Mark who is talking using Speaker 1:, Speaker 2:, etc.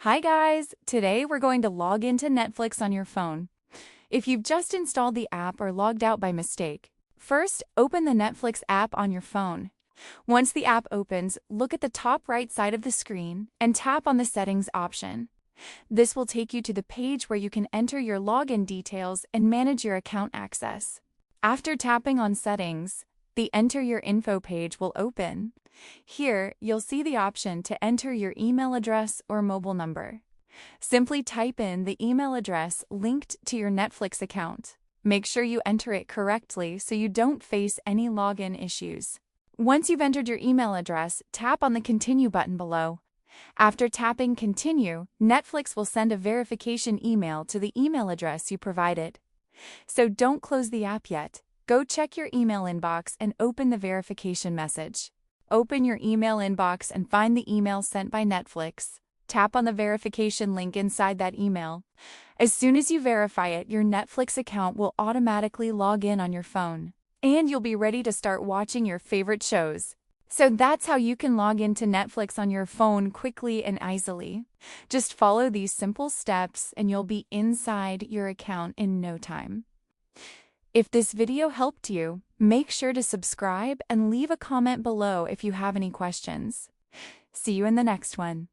Speaker 1: Hi guys! Today we're going to log into Netflix on your phone. If you've just installed the app or logged out by mistake, first open the Netflix app on your phone. Once the app opens, look at the top right side of the screen and tap on the Settings option. This will take you to the page where you can enter your login details and manage your account access. After tapping on Settings, the Enter Your Info page will open. Here, you'll see the option to enter your email address or mobile number. Simply type in the email address linked to your Netflix account. Make sure you enter it correctly so you don't face any login issues. Once you've entered your email address, tap on the Continue button below. After tapping Continue, Netflix will send a verification email to the email address you provided. So don't close the app yet. Go check your email inbox and open the verification message. Open your email inbox and find the email sent by Netflix. Tap on the verification link inside that email. As soon as you verify it, your Netflix account will automatically log in on your phone, and you'll be ready to start watching your favorite shows. So that's how you can log into Netflix on your phone quickly and easily. Just follow these simple steps and you'll be inside your account in no time. If this video helped you, make sure to subscribe and leave a comment below if you have any questions. See you in the next one.